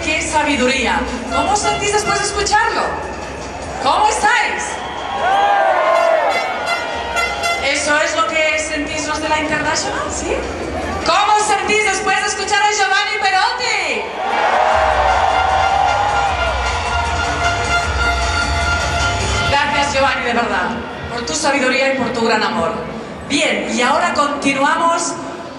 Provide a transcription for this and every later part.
qué sabiduría. ¿Cómo os sentís después de escucharlo? ¿Cómo estáis? ¿Eso es lo que sentís los de la International? ¿Sí? ¿Cómo os sentís después de escuchar a Giovanni Perotti? Gracias, Giovanni, de verdad, por tu sabiduría y por tu gran amor. Bien, y ahora continuamos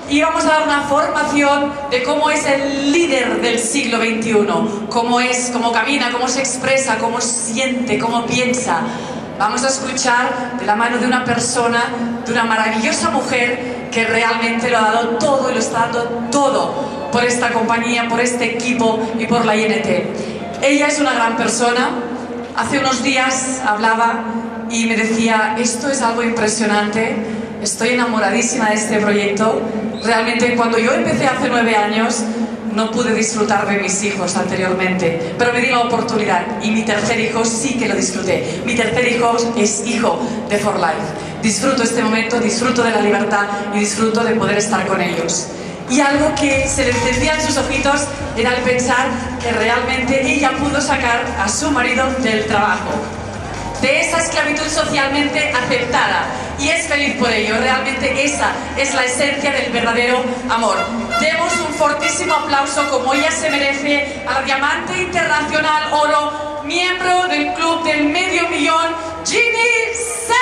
y vamos a dar una formación de cómo es el líder del siglo XXI, cómo es, cómo camina, cómo se expresa, cómo siente, cómo piensa. Vamos a escuchar de la mano de una persona, de una maravillosa mujer que realmente lo ha dado todo y lo está dando todo por esta compañía, por este equipo y por la INT. Ella es una gran persona. Hace unos días hablaba y me decía, esto es algo impresionante, estoy enamoradísima de este proyecto. Realmente cuando yo empecé hace 9 años no pude disfrutar de mis hijos anteriormente, pero me di la oportunidad y mi tercer hijo sí que lo disfruté. Mi tercer hijo es hijo de For Life. Disfruto este momento, disfruto de la libertad y disfruto de poder estar con ellos. Y algo que se le encendía en sus ojitos era el pensar que realmente ella pudo sacar a su marido del trabajo, de esa esclavitud socialmente aceptada, y es feliz por ello. Realmente esa es la esencia del verdadero amor. Demos un fortísimo aplauso, como ella se merece, a la diamante internacional oro, miembro del club del medio millón, Ginny Serra.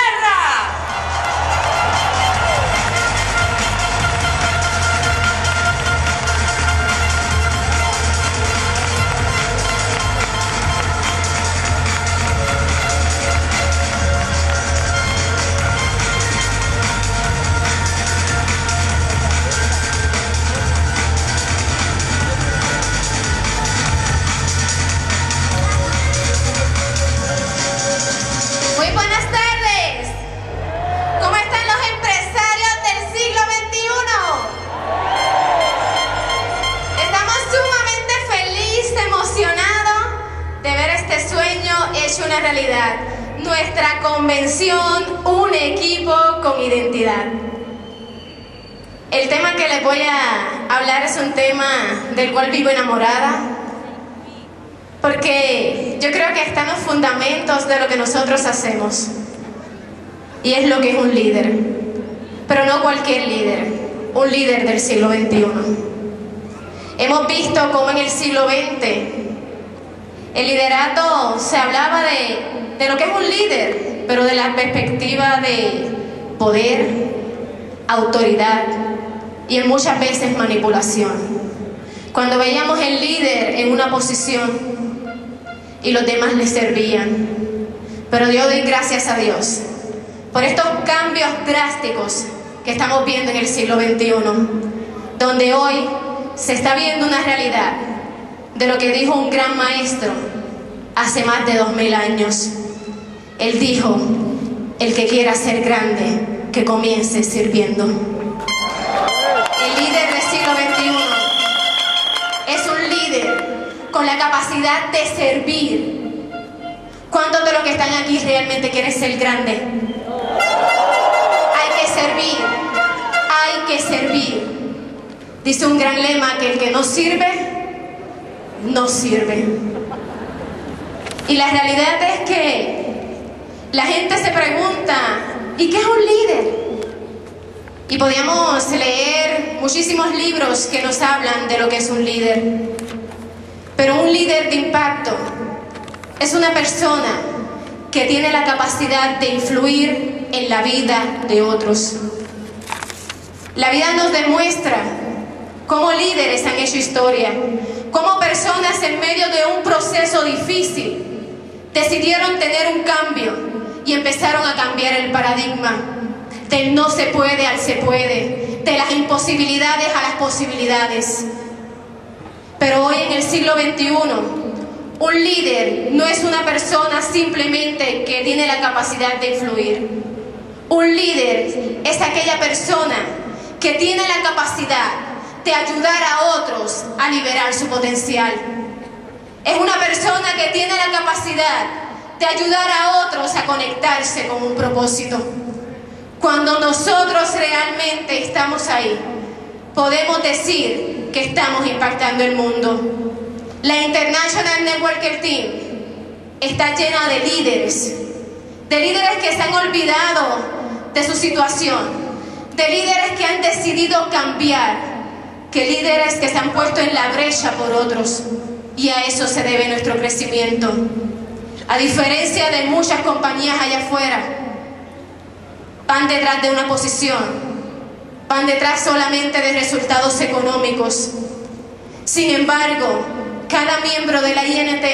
Una realidad, nuestra convención, un equipo con identidad. El tema que les voy a hablar es un tema del cual vivo enamorada, porque yo creo que está en los fundamentos de lo que nosotros hacemos, y es lo que es un líder, pero no cualquier líder, un líder del siglo XXI. Hemos visto cómo en el siglo XX el liderato se hablaba de lo que es un líder, pero de la perspectiva de poder, autoridad y en muchas veces manipulación. Cuando veíamos el líder en una posición y los demás le servían. Pero yo doy gracias a Dios por estos cambios drásticos que estamos viendo en el siglo XXI, donde hoy se está viendo una realidad de lo que dijo un gran maestro hace más de 2000 años. Él dijo, el que quiera ser grande, que comience sirviendo. El líder del siglo XXI es un líder con la capacidad de servir. ¿Cuántos de los que están aquí realmente quieren ser grandes? Hay que servir, hay que servir. Dice un gran lema que el que no sirve, no sirve. Y la realidad es que la gente se pregunta, ¿y qué es un líder? Y podríamos leer muchísimos libros que nos hablan de lo que es un líder. Pero un líder de impacto es una persona que tiene la capacidad de influir en la vida de otros. La vida nos demuestra cómo líderes han hecho historia, cómo personas en medio de un proceso difícil decidieron tener un cambio y empezaron a cambiar el paradigma del no se puede al se puede, de las imposibilidades a las posibilidades. Pero hoy en el siglo XXI, un líder no es una persona simplemente que tiene la capacidad de influir. Un líder es aquella persona que tiene la capacidad de ayudar a otros a liberar su potencial. Es una persona que tiene la capacidad de ayudar a otros a conectarse con un propósito. Cuando nosotros realmente estamos ahí, podemos decir que estamos impactando el mundo. La International Networker Team está llena de líderes que se han olvidado de su situación, de líderes que han decidido cambiar, que líderes que se han puesto en la brecha por otros, y a eso se debe nuestro crecimiento. A diferencia de muchas compañías allá afuera, van detrás de una posición, van detrás solamente de resultados económicos. Sin embargo, cada miembro de la INT,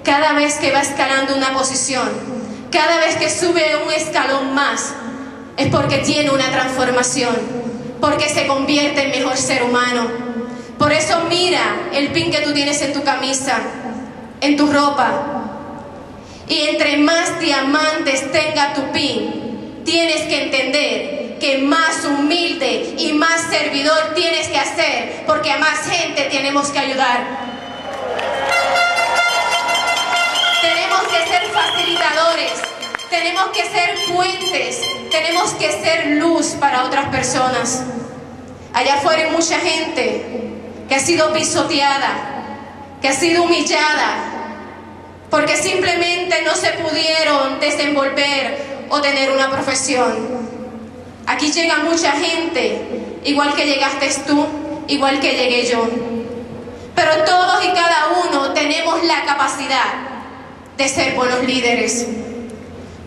cada vez que va escalando una posición, cada vez que sube un escalón más, es porque tiene una transformación, porque se convierte en mejor ser humano. Por eso mira el pin que tú tienes en tu camisa, en tu ropa. Y entre más diamantes tenga tu pin, tienes que entender que más humilde y más servidor tienes que hacer, porque a más gente tenemos que ayudar. Tenemos que ser facilitadores, tenemos que ser puentes, tenemos que ser luz para otras personas. Allá afuera hay mucha gente que ha sido pisoteada, que ha sido humillada, porque simplemente no se pudieron desenvolver o tener una profesión. Aquí llega mucha gente, igual que llegaste tú, igual que llegué yo. Pero todos y cada uno tenemos la capacidad de ser buenos líderes.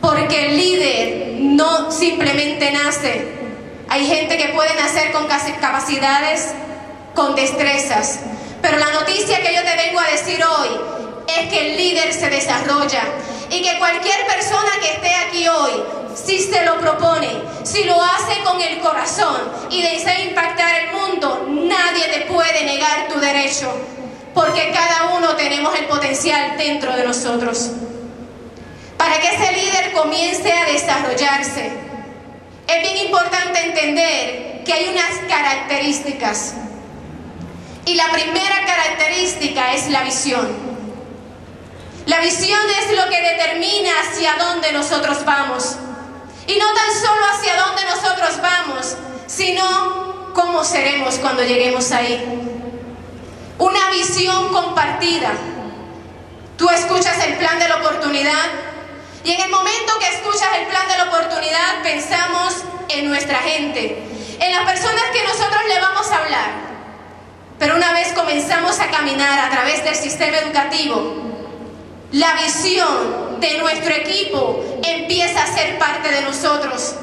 Porque el líder no simplemente nace. Hay gente que puede nacer con capacidades, con destrezas. Pero la noticia que yo te vengo a decir hoy es que el líder se desarrolla y que cualquier persona que esté aquí hoy, si se lo propone, si lo hace con el corazón y desea impactar el mundo, nadie te puede negar tu derecho, porque cada uno tenemos el potencial dentro de nosotros. Para que ese líder comience a desarrollarse, es bien importante entender que hay unas características. Y la primera característica es la visión. La visión es lo que determina hacia dónde nosotros vamos. Y no tan solo hacia dónde nosotros vamos, sino cómo seremos cuando lleguemos ahí. Una visión compartida. Tú escuchas el plan de la oportunidad y en el momento que escuchas el plan de la oportunidad pensamos en nuestra gente, en las personas que nosotros le vamos a hablar. Pero una vez comenzamos a caminar a través del sistema educativo, la visión de nuestro equipo empieza a ser parte de nosotros.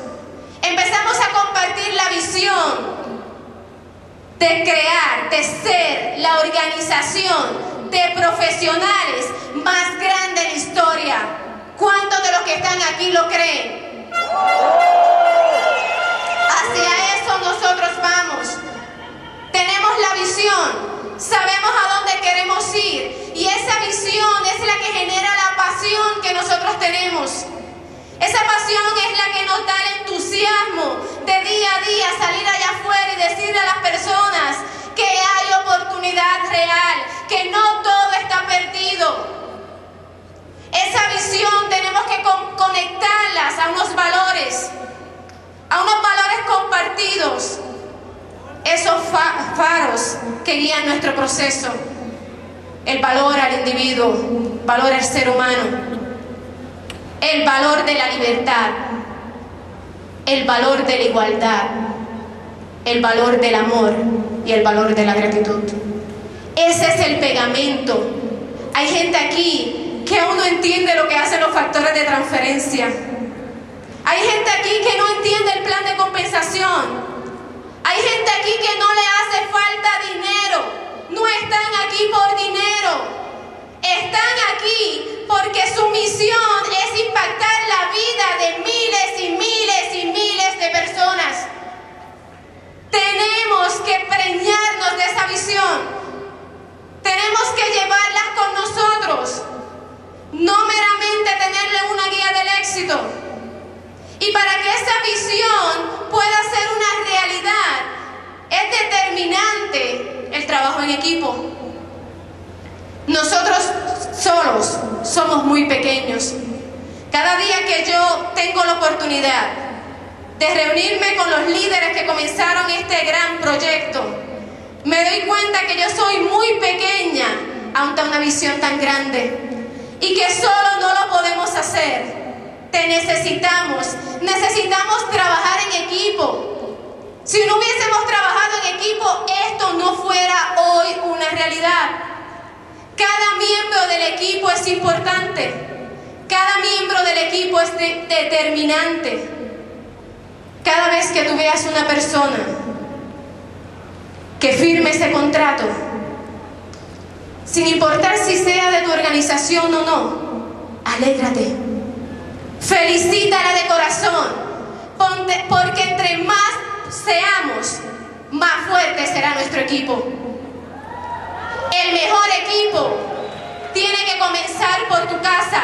Empezamos a compartir la visión de crear, de ser la organización de profesionales más grande en la historia. ¿Cuántos de los que están aquí lo creen? Hacia eso nosotros vamos. Tenemos la visión. Sabemos a dónde queremos ir y esa visión es la que genera la pasión que nosotros tenemos. Esa pasión es la que nos da el entusiasmo de día a día salir allá afuera y decirle a las personas que hay oportunidad real, que no todo está perdido. Esa visión tenemos que conectarlas a unos valores compartidos. Esos faros que guían nuestro proceso. El valor al individuo, valor al ser humano, el valor de la libertad, el valor de la igualdad, el valor del amor y el valor de la gratitud. Ese es el pegamento. Hay gente aquí que aún no entiende lo que hacen los factores de transferencia. Hay gente aquí que no entiende el plan de compensación. Hay gente aquí que no le hace falta dinero. No están aquí por dinero. Están aquí porque su misión es impactar la vida de miles y miles y miles de personas. Tenemos que preñarnos de esa visión. Tenemos que llevarlas con nosotros. No meramente tenerle una guía del éxito. Y para que esa visión pueda ser una realidad, es determinante el trabajo en equipo. Nosotros solos somos muy pequeños. Cada día que yo tengo la oportunidad de reunirme con los líderes que comenzaron este gran proyecto, me doy cuenta que yo soy muy pequeña una visión tan grande y que solo no lo podemos hacer. Te necesitamos trabajar en equipo. Si no hubiésemos trabajado en equipo, esto no fuera hoy una realidad. Cada miembro del equipo es importante. Cada miembro del equipo es determinante. Cada vez que tú veas una persona que firme ese contrato, sin importar si sea de tu organización o no, alégrate. Felicítala de corazón, porque entre más seamos, más fuerte será nuestro equipo. El mejor equipo tiene que comenzar por tu casa.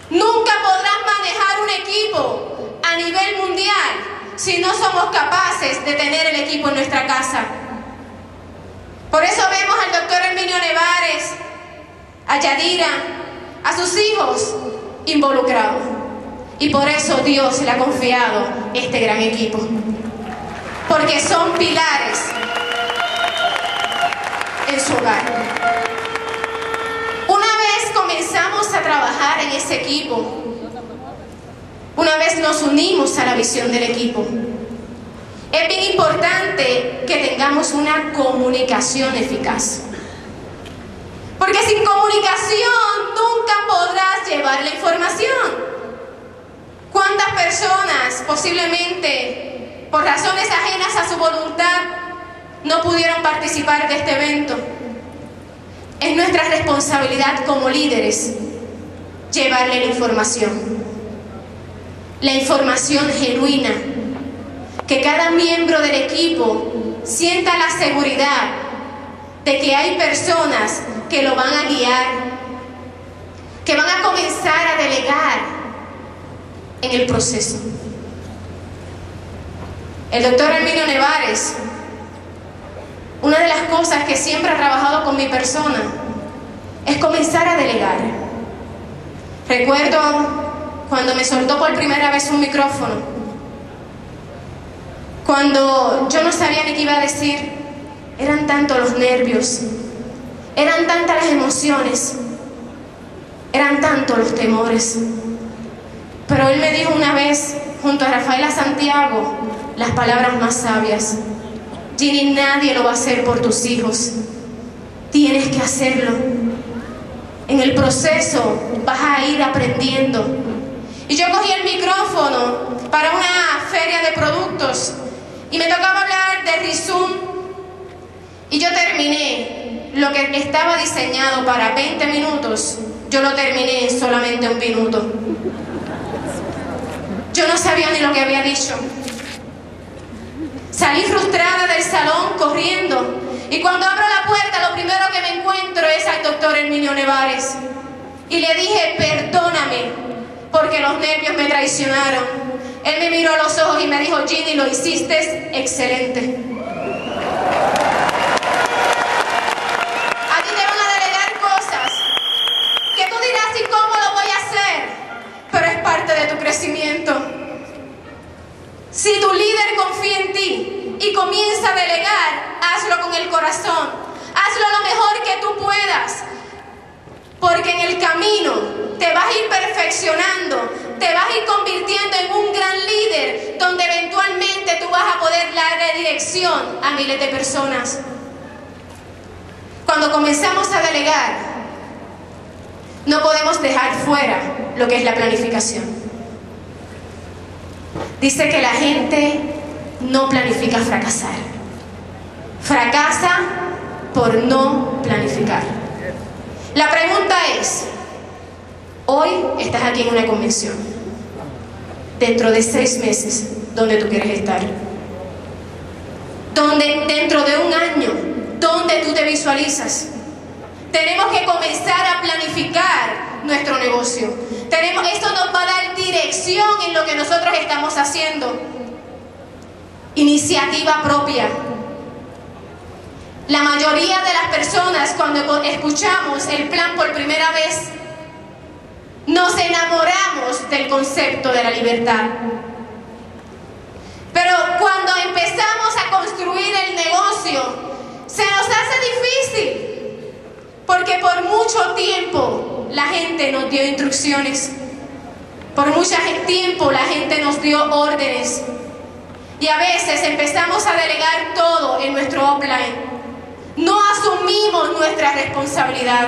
Nunca podrás manejar un equipo a nivel mundial si no somos capaces de tener el equipo en nuestra casa. Por eso vemos al doctor Herminio Nevares, a Yadira, a sus hijos involucrados. Y por eso Dios le ha confiado este gran equipo. Porque son pilares en su hogar. Una vez comenzamos a trabajar en ese equipo, una vez nos unimos a la visión del equipo, es bien importante que tengamos una comunicación eficaz. Porque sin comunicación nunca podrás llevar la información. ¿Cuántas personas posiblemente por razones ajenas a su voluntad no pudieron participar de este evento? Es nuestra responsabilidad como líderes llevarle la información genuina, que cada miembro del equipo sienta la seguridad de que hay personas que lo van a guiar, que van a comenzar a delegar en el proceso. El doctor Herminio Nevares, una de las cosas que siempre ha trabajado con mi persona es comenzar a delegar. Recuerdo cuando me soltó por primera vez un micrófono, cuando yo no sabía ni qué iba a decir, eran tantos los nervios, eran tantas las emociones, eran tantos los temores. Pero él me dijo una vez, junto a Rafaela Santiago, las palabras más sabias: Ginny, nadie lo va a hacer por tus hijos, tienes que hacerlo. En el proceso vas a ir aprendiendo. Y yo cogí el micrófono para una feria de productos y me tocaba hablar de Rizum, y yo terminé lo que estaba diseñado para 20 minutos, yo lo terminé en solamente 1 minuto. Yo no sabía ni lo que había dicho. Salí frustrada del salón corriendo, y cuando abro la puerta lo primero que me encuentro es al doctor Herminio Nevares. Y le dije: perdóname, porque los nervios me traicionaron. Él me miró a los ojos y me dijo: Ginny, lo hiciste excelente. A ti te van a delegar cosas que tú dirás: ¿y cómo lo voy a hacer? Pero es parte de tu crecimiento. Si tu líder confía en ti y comienza a delegar, hazlo con el corazón, hazlo lo mejor que tú puedas, porque en el camino te vas a ir perfeccionando, te vas a ir convirtiendo en un gran líder, donde eventualmente tú vas a poder darle dirección a miles de personas. Cuando comenzamos a delegar, no podemos dejar fuera lo que es la planificación. Dice que la gente no planifica fracasar. Fracasa por no planificar. La pregunta es: hoy estás aquí en una convención. Dentro de 6 meses, ¿dónde tú quieres estar? Dentro de 1 año, ¿dónde tú te visualizas? Tenemos que comenzar a planificar nuestro negocio. Esto nos va a dar dirección en lo que nosotros estamos haciendo. Iniciativa propia. La mayoría de las personas, cuando escuchamos el plan por primera vez, nos enamoramos del concepto de la libertad. Pero cuando empezamos a construir el negocio, se nos hace difícil, porque Porque por mucho tiempo la gente nos dio instrucciones. Por mucho tiempo la gente nos dio órdenes. Y a veces empezamos a delegar todo en nuestro upline. No asumimos nuestra responsabilidad.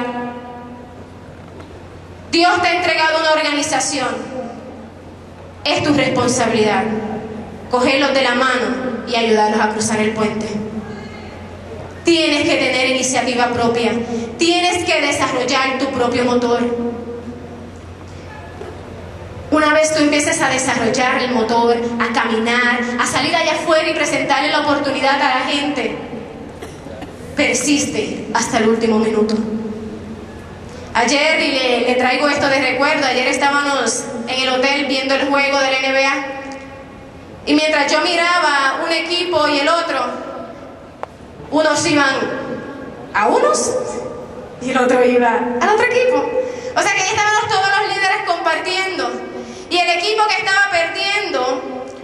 Dios te ha entregado una organización. Es tu responsabilidad. Cogerlos de la mano y ayudarlos a cruzar el puente. Tienes que tener iniciativa propia. Tienes que desarrollar tu propio motor. Una vez tú empieces a desarrollar el motor, a caminar, a salir allá afuera y presentarle la oportunidad a la gente, persiste hasta el último minuto. Ayer, y le traigo esto de recuerdo, ayer estábamos en el hotel viendo el juego de la NBA. Y mientras yo miraba un equipo y el otro, unos iban a unos y el otro iba al otro equipo. O sea que ahí estaban todos los líderes compartiendo. Y el equipo que estaba perdiendo,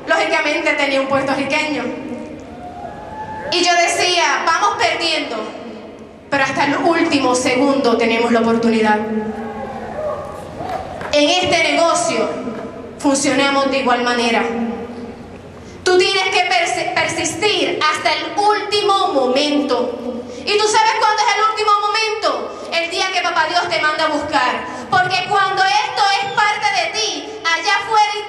lógicamente tenía un puertorriqueño. Y yo decía, vamos perdiendo, pero hasta el último segundo tenemos la oportunidad. En este negocio funcionamos de igual manera. Tú tienes que persistir hasta el último momento. ¿Y tú sabes cuándo es el último momento? El día que Papá Dios te manda a buscar. Porque cuando esto es parte de ti, allá afuera hay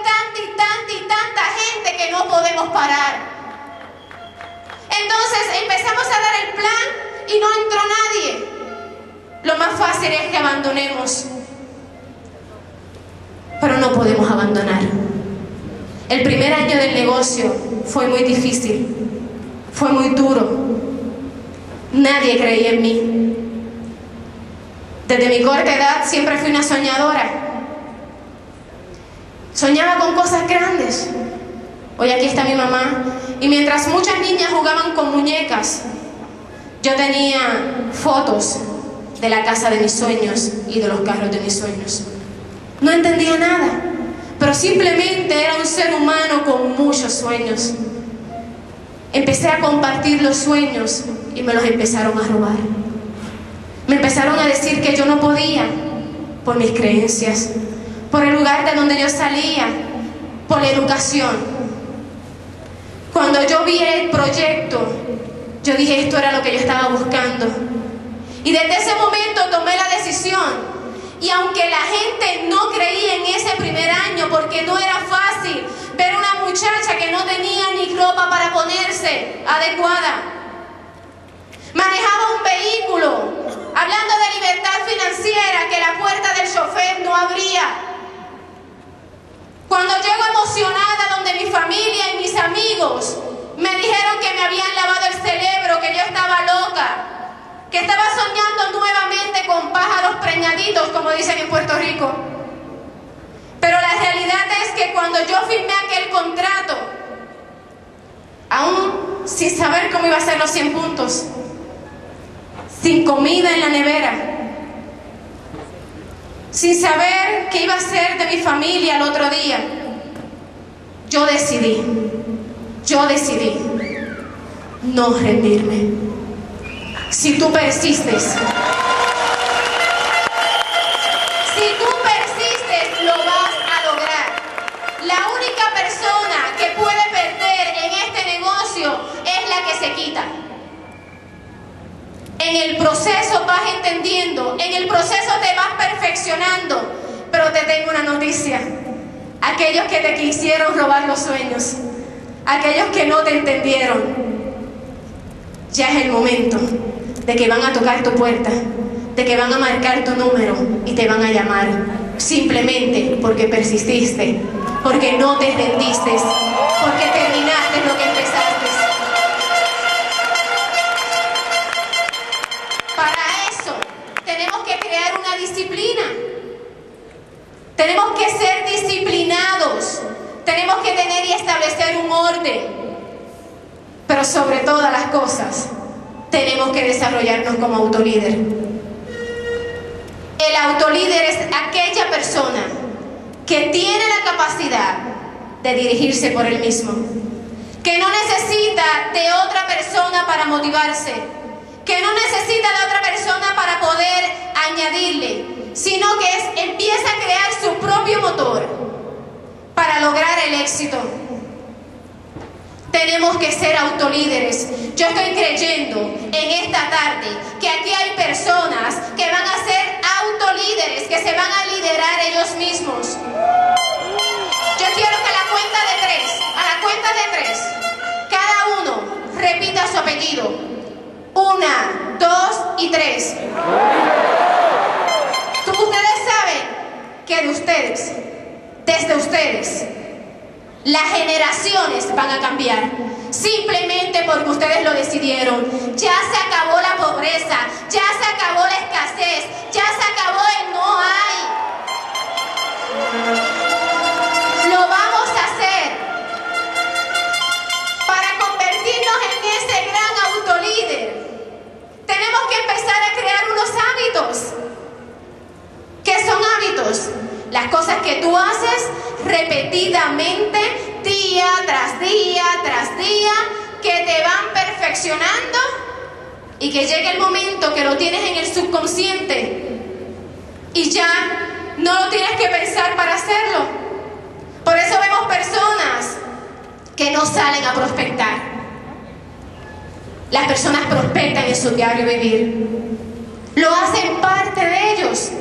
tanta gente que no podemos parar. Entonces empezamos a dar el plan y no entró nadie. Lo más fácil es que abandonemos. Pero no podemos abandonar. El primer año del negocio fue muy difícil, fue muy duro. Nadie creía en mí. Desde mi corta edad siempre fui una soñadora. Soñaba con cosas grandes. Hoy aquí está mi mamá. Y mientras muchas niñas jugaban con muñecas, yo tenía fotos de la casa de mis sueños y de los carros de mis sueños. No entendía nada, pero simplemente era un ser humano con muchos sueños. Empecé a compartir los sueños y me los empezaron a robar. Me empezaron a decir que yo no podía por mis creencias, por el lugar de donde yo salía, por la educación. Cuando yo vi el proyecto, yo dije, esto era lo que yo estaba buscando. Y desde ese momento tomé la decisión. Y aunque la gente no creía en ese primer año, porque no era fácil ver una muchacha que no tenía ni ropa para ponerse adecuada, manejaba un vehículo, hablando de libertad financiera, que la puerta del chofer no abría. Cuando llego emocionada donde mi familia y mis amigos me dijeron que me habían lavado el cerebro, que yo estaba loca, que estaba soñando nuevamente con pájaros preñaditos, como dicen en Puerto Rico. Pero la realidad es que cuando yo firmé aquel contrato, aún sin saber cómo iba a ser los 100 puntos, sin comida en la nevera, sin saber qué iba a ser de mi familia el otro día, yo decidí no rendirme. Si tú persistes, lo vas a lograr. La única persona que puede perder en este negocio es la que se quita. En el proceso vas entendiendo, en el proceso te vas perfeccionando, pero te tengo una noticia. Aquellos que te quisieron robar los sueños, aquellos que no te entendieron, ya es el momento de que van a tocar tu puerta, de que van a marcar tu número y te van a llamar, simplemente porque persististe, porque no te rendiste, porque terminaste lo que empezaste. Para eso tenemos que crear una disciplina, tenemos que ser disciplinados, tenemos que tener y establecer un orden, pero sobre todas las cosas tenemos que desarrollarnos como autolíder. El autolíder es aquella persona que tiene la capacidad de dirigirse por él mismo, que no necesita de otra persona para motivarse, que no necesita de otra persona para poder añadirle, sino que empieza a crear su propio motor para lograr el éxito. Tenemos que ser autolíderes. Yo estoy creyendo en esta tarde que aquí hay personas que van a ser autolíderes, que se van a liderar ellos mismos. Yo quiero que a la cuenta de tres, cada uno repita su apellido. 1, 2 y 3. Ustedes saben que desde ustedes, las generaciones van a cambiar, simplemente porque ustedes lo decidieron. Ya se acabó la pobreza, ya se acabó la escasez, ya se acabó el no hay. Lo vamos a hacer para convertirnos en ese gran autolíder. Tenemos que empezar a crear unos hábitos. ¿Qué son hábitos? Las cosas que tú haces repetidamente, día tras día tras día, que te van perfeccionando y que llegue el momento que lo tienes en el subconsciente y ya no lo tienes que pensar para hacerlo. Por eso vemos personas que no salen a prospectar. Las personas prospectan en su diario vivir. Lo hacen parte de ellos.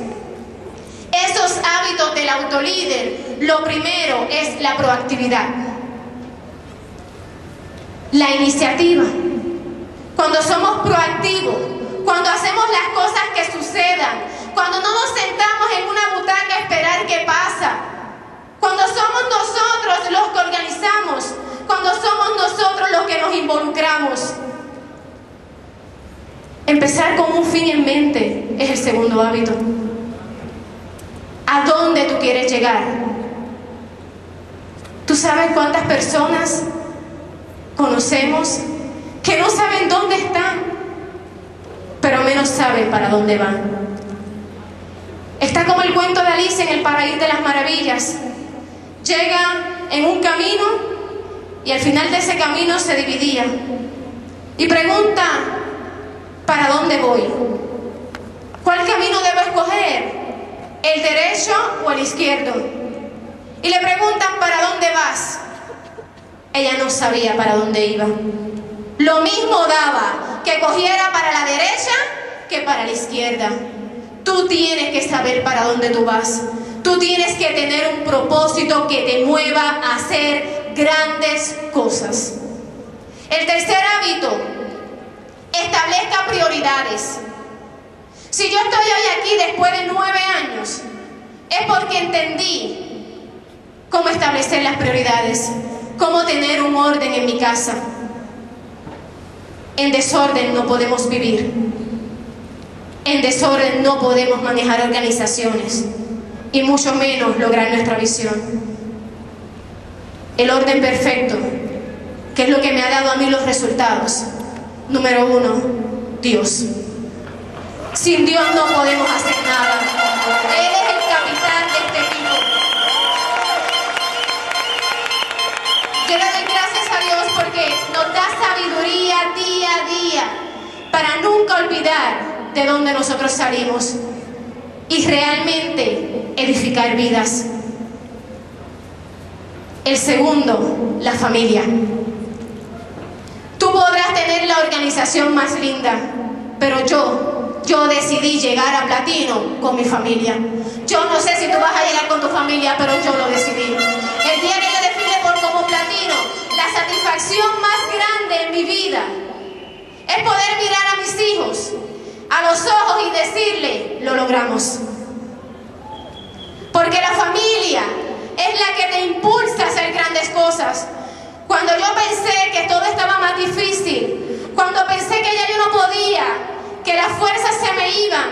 Esos hábitos del autolíder, lo primero es la proactividad, la iniciativa. Cuando somos proactivos, cuando hacemos las cosas que sucedan, cuando no nos sentamos en una butaca a esperar qué pasa, cuando somos nosotros los que organizamos, cuando somos nosotros los que nos involucramos. Empezar con un fin en mente es el segundo hábito. ¿A dónde tú quieres llegar? ¿Tú sabes cuántas personas conocemos que no saben dónde están, pero menos saben para dónde van? Está como el cuento de Alicia en el País de las Maravillas. Llega en un camino y al final de ese camino se dividía. Y pregunta, ¿para dónde voy? ¿Cuál camino debo escoger? ¿El derecho o el izquierdo? Y le preguntan, ¿para dónde vas? Ella no sabía para dónde iba. Lo mismo daba que cogiera para la derecha que para la izquierda. Tú tienes que saber para dónde tú vas. Tú tienes que tener un propósito que te mueva a hacer grandes cosas. El tercer hábito, establezca prioridades. Si yo estoy hoy aquí después de 9 años, es porque entendí cómo establecer las prioridades, cómo tener un orden en mi casa. En desorden no podemos vivir. En desorden no podemos manejar organizaciones y mucho menos lograr nuestra visión. El orden perfecto, que es lo que me ha dado a mí los resultados. Número 1, Dios. Sin Dios no podemos hacer nada. Él es el capitán de este equipo. Yo le doy gracias a Dios porque nos da sabiduría día a día para nunca olvidar de dónde nosotros salimos y realmente edificar vidas. El segundo, la familia. Tú podrás tener la organización más linda, pero yo decidí llegar a platino con mi familia. Yo no sé si tú vas a llegar con tu familia, pero yo lo decidí. El día que yo desfile como platino, la satisfacción más grande en mi vida es poder mirar a mis hijos a los ojos y decirle, lo logramos. Porque la familia es la que te impulsa a hacer grandes cosas. Cuando yo pensé que todo estaba más difícil, cuando pensé que ya yo no podía, que las fuerzas se me iban,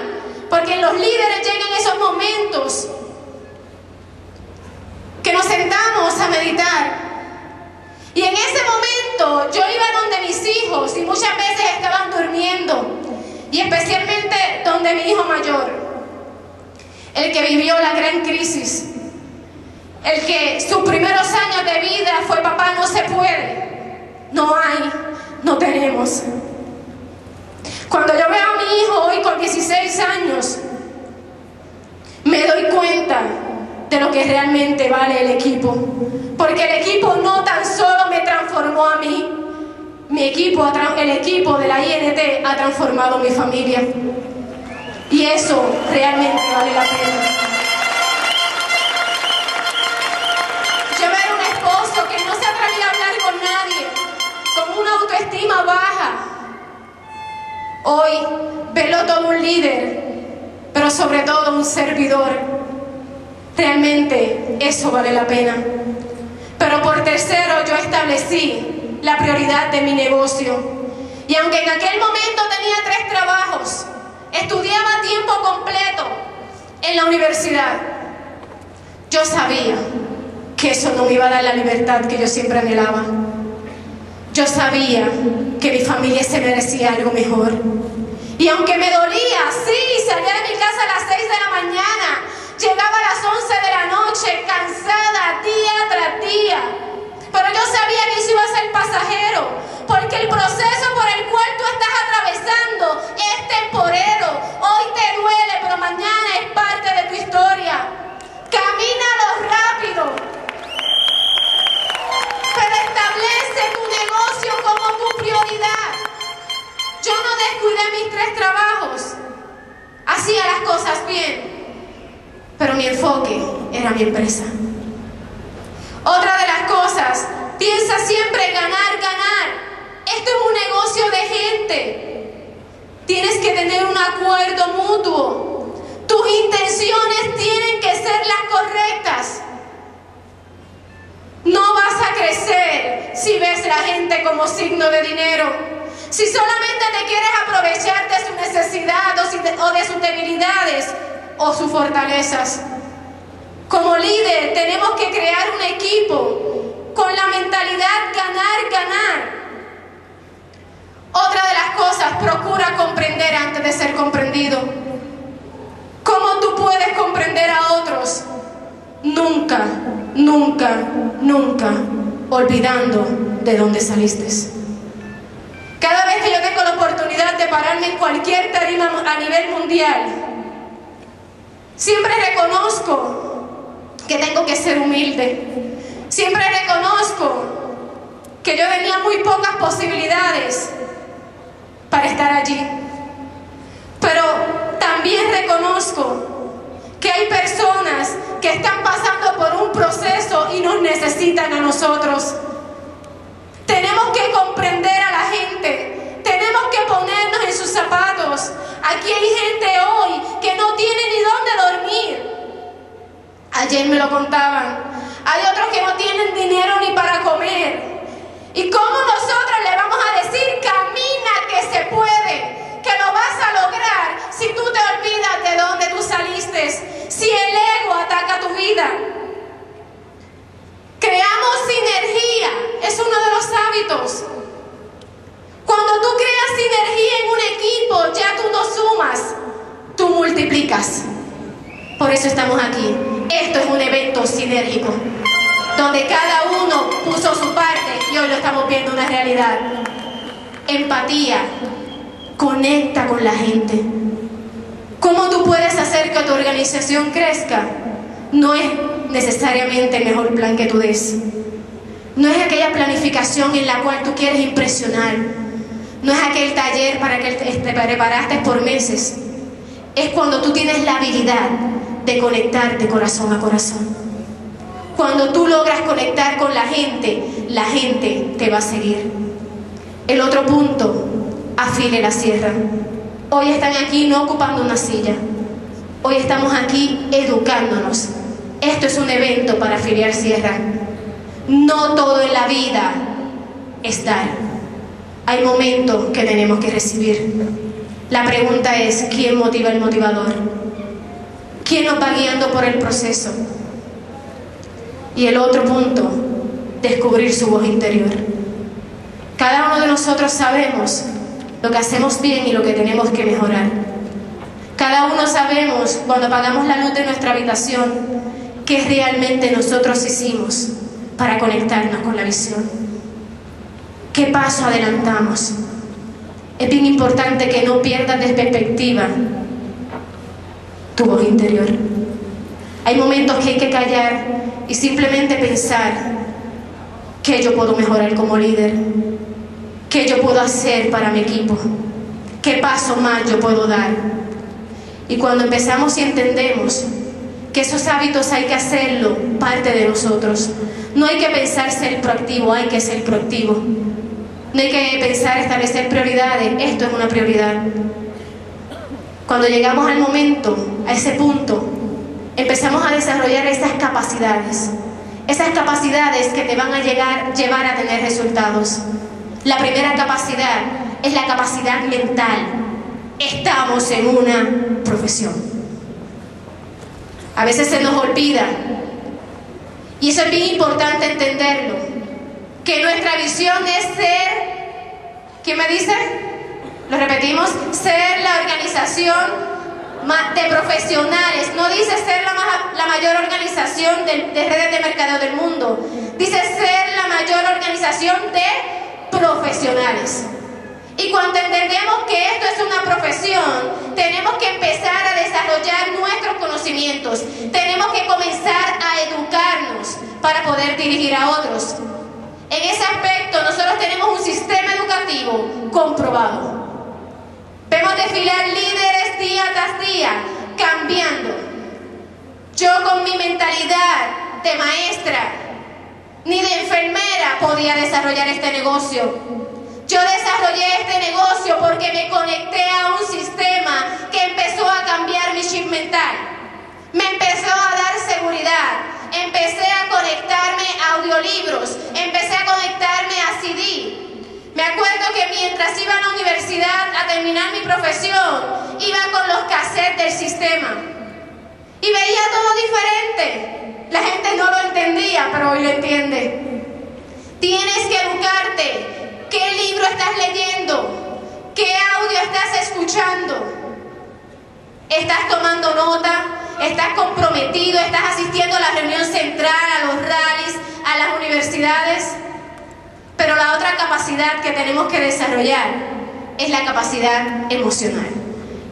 porque los líderes llegan esos momentos que nos sentamos a meditar. Y en ese momento yo iba donde mis hijos y muchas veces estaban durmiendo, y especialmente donde mi hijo mayor, el que vivió la gran crisis, el que sus primeros años de vida fue: papá, no se puede, no hay, no tenemos. Cuando yo veo a mi hijo hoy con 16 años, lo que realmente vale el equipo. Porque el equipo no tan solo me transformó a mí, el equipo de la INT ha transformado mi familia. Y eso realmente vale la pena. Yo era un esposo que no se atrevía a hablar con nadie, con una autoestima baja. Hoy velo todo un líder, pero sobre todo un servidor. Realmente eso vale la pena. Pero por tercero, yo establecí la prioridad de mi negocio. Y aunque en aquel momento tenía 3 trabajos, estudiaba a tiempo completo en la universidad, yo sabía que eso no me iba a dar la libertad que yo siempre anhelaba. Yo sabía que mi familia se merecía algo mejor. Y aunque me dolía, sí, salía de mi casa a las 6 de la mañana, llegaba a las 11 de la noche, cansada, día tras día. Pero yo sabía que eso iba a ser pasajero, porque el proceso por el cual tú estás atravesando es temporero. Hoy te duele, pero mañana es parte de tu historia. Camínalo rápido, pero establece tu negocio como tu prioridad. Yo no descuidé mis 3 trabajos, hacía las cosas bien, pero mi enfoque era mi empresa. Otra de las cosas, piensa siempre ganar, ganar. Esto es un negocio de gente. Tienes que tener un acuerdo mutuo. Tus intenciones tienen que ser las correctas. No vas a crecer si ves a la gente como signo de dinero. Si solamente te quieres aprovechar de su necesidad o de sus debilidades o sus fortalezas. Como líder tenemos que crear un equipo con la mentalidad ganar, ganar. Otra de las cosas, procura comprender antes de ser comprendido. ¿Cómo tú puedes comprender a otros? Nunca, nunca, nunca olvidando de dónde saliste. Cada vez que yo tengo la oportunidad de pararme en cualquier tarima a nivel mundial, siempre reconozco que tengo que ser humilde. Siempre reconozco que yo tenía muy pocas posibilidades para estar allí. Pero también reconozco que hay personas que están pasando por un proceso y nos necesitan a nosotros. Tenemos que comprender a la gente. Tenemos que ponernos en sus zapatos. Aquí hay gente hoy que no tiene ni dónde dormir. Ayer me lo contaban. Hay otros que no tienen dinero ni para comer. ¿Y cómo nosotros le vamos a decir, camina que se puede, que lo vas a lograr, si tú te olvidas de dónde tú saliste, si el ego ataca tu vida? Creamos sinergia, es uno de los hábitos. Cuando tú creas sinergia en un equipo, ya tú no sumas, tú multiplicas. Por eso estamos aquí. Esto es un evento sinérgico, donde cada uno puso su parte y hoy lo estamos viendo una realidad. Empatía, conecta con la gente. ¿Cómo tú puedes hacer que tu organización crezca? No es necesariamente el mejor plan que tú des. No es aquella planificación en la cual tú quieres impresionar. No es aquel taller para que te preparaste por meses. Es cuando tú tienes la habilidad de conectar de corazón a corazón. Cuando tú logras conectar con la gente te va a seguir. El otro punto, afile la sierra. Hoy están aquí no ocupando una silla. Hoy estamos aquí educándonos. Esto es un evento para afiliar sierra. No todo en la vida es dar. Hay momentos que tenemos que recibir. La pregunta es, ¿quién motiva el motivador? ¿Quién nos va guiando por el proceso? Y el otro punto, descubrir su voz interior. Cada uno de nosotros sabemos lo que hacemos bien y lo que tenemos que mejorar. Cada uno sabemos, cuando apagamos la luz de nuestra habitación, qué realmente nosotros hicimos para conectarnos con la visión. ¿Qué paso adelantamos? Es bien importante que no pierdas de perspectiva tu voz interior. Hay momentos que hay que callar y simplemente pensar qué yo puedo mejorar como líder, qué yo puedo hacer para mi equipo, qué paso más yo puedo dar. Y cuando empezamos y entendemos que esos hábitos hay que hacerlo parte de nosotros, no hay que pensar ser proactivo, hay que ser proactivo. No hay que pensar establecer prioridades, esto es una prioridad. Cuando llegamos al momento, a ese punto, empezamos a desarrollar esas capacidades que te van a llevar a tener resultados. La primera capacidad es la capacidad mental. Estamos en una profesión. A veces se nos olvida, y eso es bien importante entenderlo, que nuestra visión es ser, ¿quién me dice? Lo repetimos, ser la organización de profesionales. No dice ser la mayor organización de redes de mercadeo del mundo, dice ser la mayor organización de profesionales. Y cuando entendemos que esto es una profesión, tenemos que empezar a desarrollar nuestros conocimientos, tenemos que comenzar a educarnos para poder dirigir a otros. En ese aspecto nosotros tenemos un sistema educativo comprobado. Vemos desfilar líderes día tras día, cambiando. Yo con mi mentalidad de maestra ni de enfermera podía desarrollar este negocio. Yo desarrollé este negocio porque me conecté a un sistema que empezó a cambiar mi chip mental. Me empezó a dar seguridad. Empecé a conectarme a audiolibros. Empecé a conectarme a CD. Me acuerdo que mientras iba a la universidad a terminar mi profesión, iba con los cassettes del sistema. Y veía todo diferente. La gente no lo entendía, pero hoy lo entiende. Tienes que educarte. ¿Qué libro estás leyendo? ¿Qué audio estás escuchando? ¿Estás tomando nota? ¿Estás comprometido? ¿Estás asistiendo a la reunión central, a los rallies, a las universidades? Pero la otra capacidad que tenemos que desarrollar es la capacidad emocional.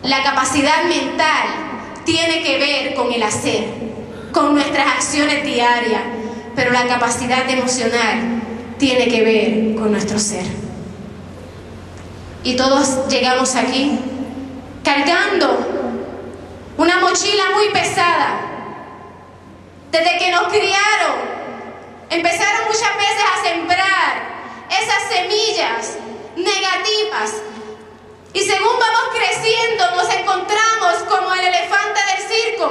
La capacidad mental tiene que ver con el hacer, con nuestras acciones diarias, pero la capacidad emocional tiene que ver con nuestro ser. Y todos llegamos aquí cargando una mochila muy pesada. Desde que nos criaron, empezaron muchas veces a sembrar esas semillas negativas. Y según vamos creciendo, nos encontramos como el elefante del circo.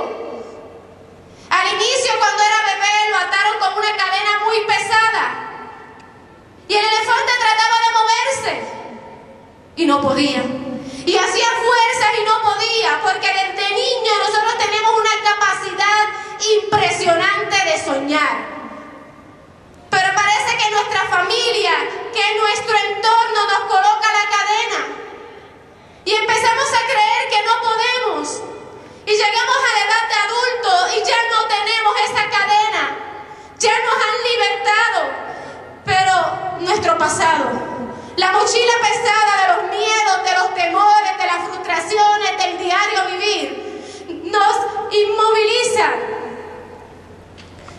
Al inicio, cuando era bebé, lo ataron con una cadena muy pesada. Y el elefante trataba de moverse y no podía. Y hacía fuerzas y no podía, porque desde niño nosotros tenemos una capacidad impresionante de soñar. Pero parece que nuestra familia, que nuestro entorno nos coloca la cadena. Y empezamos a creer que no podemos. Y llegamos a la edad de adulto y ya no tenemos esa cadena. Ya nos han libertado. Pero nuestro pasado, la mochila pesada de los miedos, de los temores, de las frustraciones, del diario vivir, nos inmoviliza.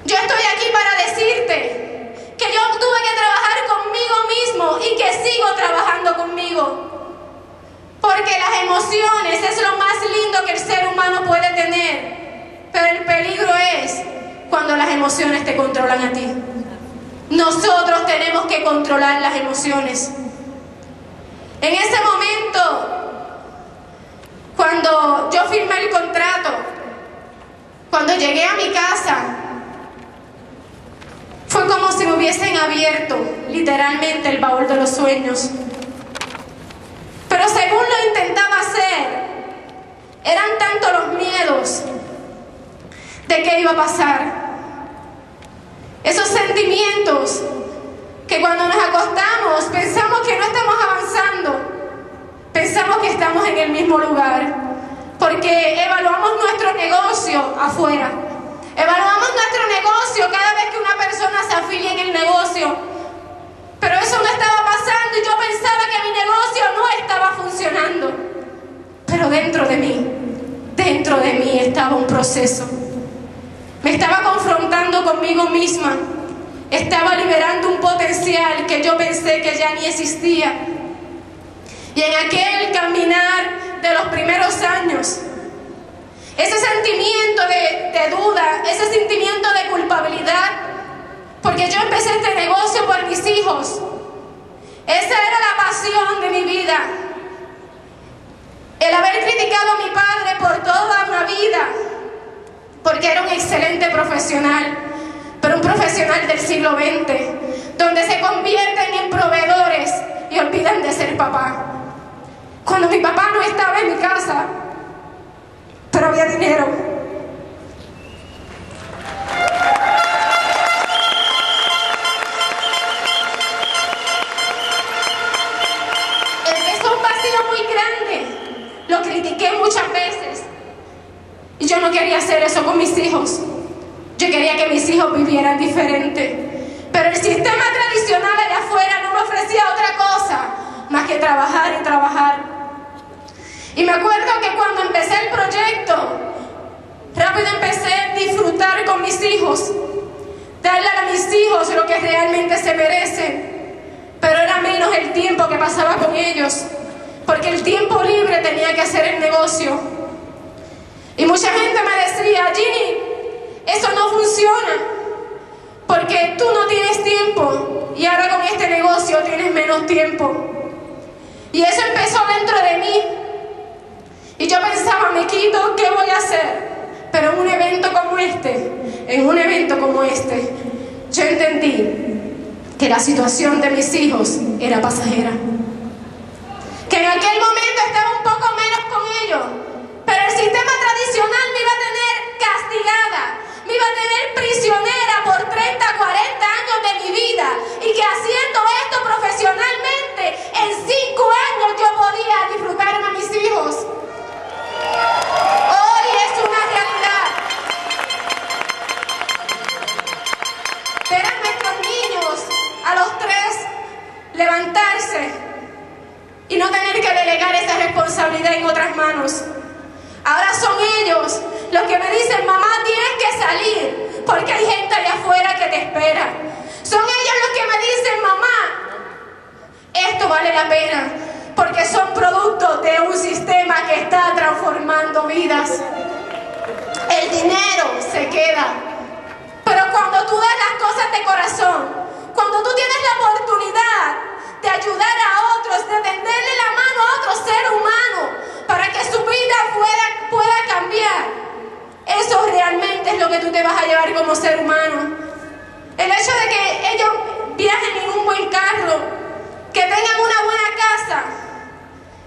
Yo estoy aquí para decirte que yo tuve que trabajar conmigo mismo y que sigo trabajando conmigo. Porque las emociones es lo más lindo que el ser humano puede tener. Pero el peligro es cuando las emociones te controlan a ti. Nosotros tenemos que controlar las emociones. En ese momento, cuando yo firmé el contrato, cuando llegué a mi casa, fue como si me hubiesen abierto literalmente el baúl de los sueños. Pero según lo intentaba hacer, eran tantos los miedos de qué iba a pasar. Esos sentimientos que cuando nos acostamos pensamos que no estamos avanzando, pensamos que estamos en el mismo lugar, porque evaluamos nuestro negocio afuera, evaluamos nuestro negocio cada vez que una persona se afilia en el negocio, pero eso no estaba pasando y yo pensaba que mi negocio no estaba funcionando, pero dentro de mí estaba un proceso. Me estaba confrontando conmigo misma. Estaba liberando un potencial que yo pensé que ya ni existía. Y en aquel caminar de los primeros años, ese sentimiento de duda, ese sentimiento de culpabilidad, porque yo empecé este negocio por mis hijos. Esa era la pasión de mi vida. El haber criticado a mi padre por toda una vida, porque era un excelente profesional, pero un profesional del siglo XX, donde se convierten en proveedores y olvidan de ser papá. Cuando mi papá no estaba en mi casa, pero había dinero. Empezó un vacío muy grande. Lo critiqué muchas veces. Y yo no quería hacer eso con mis hijos. Yo quería que mis hijos vivieran diferente. Pero el sistema tradicional allá afuera no me ofrecía otra cosa más que trabajar y trabajar. Y me acuerdo que cuando empecé el proyecto, rápido empecé a disfrutar con mis hijos, darle a mis hijos lo que realmente se merecen, pero era menos el tiempo que pasaba con ellos, porque el tiempo libre tenía que hacer el negocio. Y mucha gente me decía: Ginny, eso no funciona, porque tú no tienes tiempo y ahora con este negocio tienes menos tiempo. Y eso empezó dentro de mí. Y yo pensaba: me quito, ¿qué voy a hacer? Pero en un evento como este, yo entendí que la situación de mis hijos era pasajera. Que en aquel momento estaba un poco menos con ellos, pero el sistema tradicional me iba a tener castigada, me iba a tener prisionera por 30, 40 años de mi vida, y que haciendo esto profesionalmente, en 5 años yo podía disfrutar a mis hijos. Hoy es una realidad. Ver a nuestros niños a los 3 levantarse y no tener que delegar esa responsabilidad en otras manos. Ahora son ellos los que me dicen: mamá, tienes que salir porque hay gente allá afuera que te espera. Son ellos los que me dicen: mamá, esto vale la pena, porque son productos de un sistema que está transformando vidas. El dinero se queda, pero cuando tú das las cosas de corazón, cuando tú tienes la oportunidad de ayudar a otros, de tenderle la mano a otro ser humano para que su vida pueda cambiar, eso realmente es lo que tú te vas a llevar como ser humano. El hecho de que ellos viajen en un buen carro, que tengan una buena casa,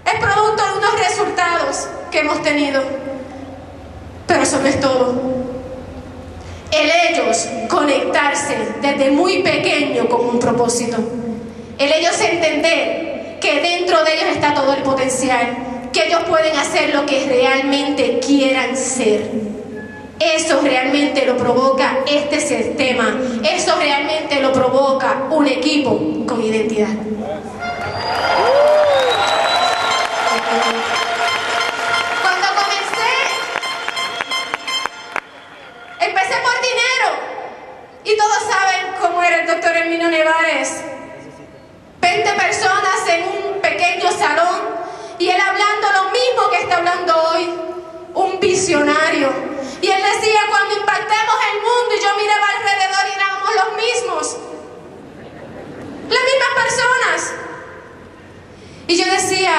es producto de unos resultados que hemos tenido. Pero eso no es todo. El ellos conectarse desde muy pequeño con un propósito. El ellos entender que dentro de ellos está todo el potencial, que ellos pueden hacer lo que realmente quieran ser. Eso realmente lo provoca este sistema. Eso realmente lo provoca un equipo con identidad. Cuando comencé, empecé por dinero. Y todos saben cómo era el doctor Herminio Nevares. 20 personas en un pequeño salón y él hablando lo mismo que está hablando hoy. Un visionario. Y él decía: cuando impactemos el mundo, y yo miraba alrededor y éramos los mismos. Las mismas personas. Y yo decía: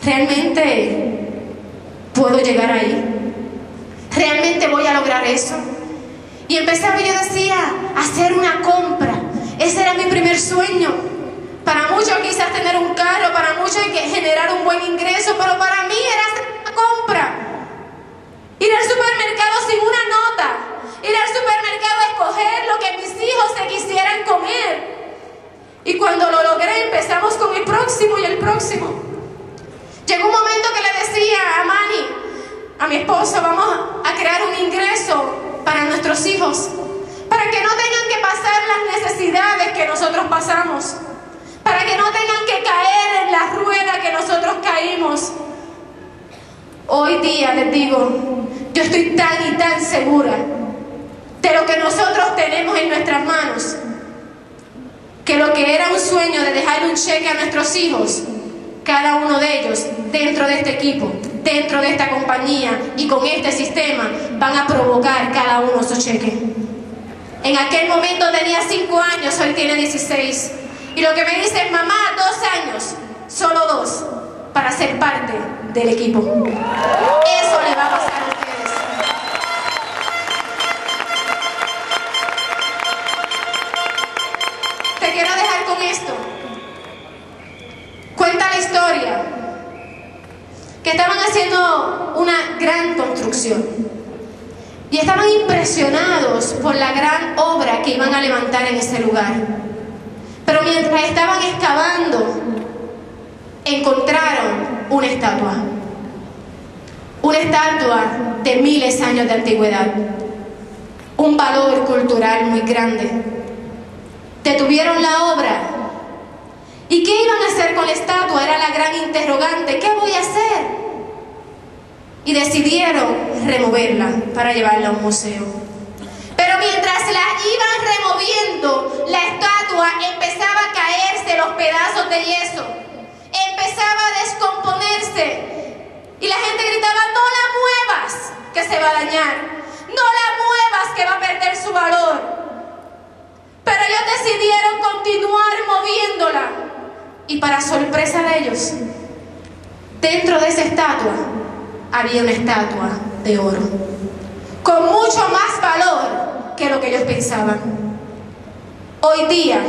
¿realmente puedo llegar ahí? ¿Realmente voy a lograr eso? Y empezaba, y yo decía: hacer una compra. Ese era mi primer sueño. Para muchos quizás tener un carro, para muchos generar un buen ingreso, pero para mí era hacer una compra. Ir al supermercado sin una nota. Ir al supermercado a escoger lo que mis hijos se quisieran comer. Y cuando lo logré, empezamos con el próximo y el próximo. Llegó un momento que le decía a Manny, a mi esposo: vamos a crear un ingreso para nuestros hijos, para que no tengan que pasar las necesidades que nosotros pasamos, para que no tengan que caer en la rueda que nosotros caímos. Hoy día les digo, yo estoy tan y tan segura de lo que nosotros tenemos en nuestras manos, que lo que era un sueño de dejar un cheque a nuestros hijos, cada uno de ellos dentro de este equipo, dentro de esta compañía y con este sistema van a provocar cada uno su cheque. En aquel momento tenía 5 años, hoy tiene 16. Y lo que me dice es: mamá, 2 años, solo 2, para ser parte del equipo. Eso le va a pasar a ustedes. Te quiero dejar con esto. Cuenta la historia que estaban haciendo una gran construcción y estaban impresionados por la gran obra que iban a levantar en ese lugar. Pero mientras estaban excavando, encontraron una estatua de miles de años de antigüedad, un valor cultural muy grande. Detuvieron la obra. ¿Y qué iban a hacer con la estatua? Era la gran interrogante. ¿Qué voy a hacer? Y decidieron removerla para llevarla a un museo. Pero mientras la iban removiendo, la estatua empezaba a caerse, los pedazos de yeso, empezaba a descomponerse. Y la gente gritaba: no la muevas, que se va a dañar. No la muevas, que va a perder su valor. Pero ellos decidieron continuar moviéndola. Y para sorpresa de ellos, dentro de esa estatua había una estatua de oro, con mucho más valor que lo que ellos pensaban. Hoy día,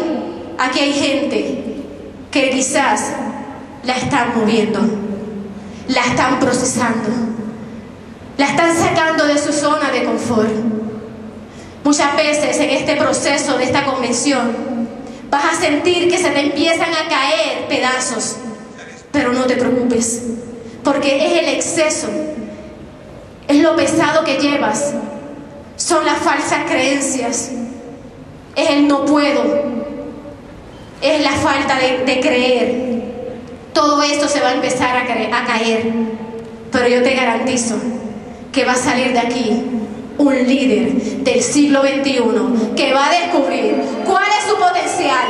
aquí hay gente que quizás la están moviendo, la están procesando, la están sacando de su zona de confort. Muchas veces en este proceso de esta convención vas a sentir que se te empiezan a caer pedazos, pero no te preocupes, porque es el exceso, es lo pesado que llevas, son las falsas creencias, es el no puedo, es la falta de creer. Todo esto se va a empezar a caer, pero yo te garantizo que va a salir de aquí un líder del siglo XXI que va a descubrir cuál es su potencial,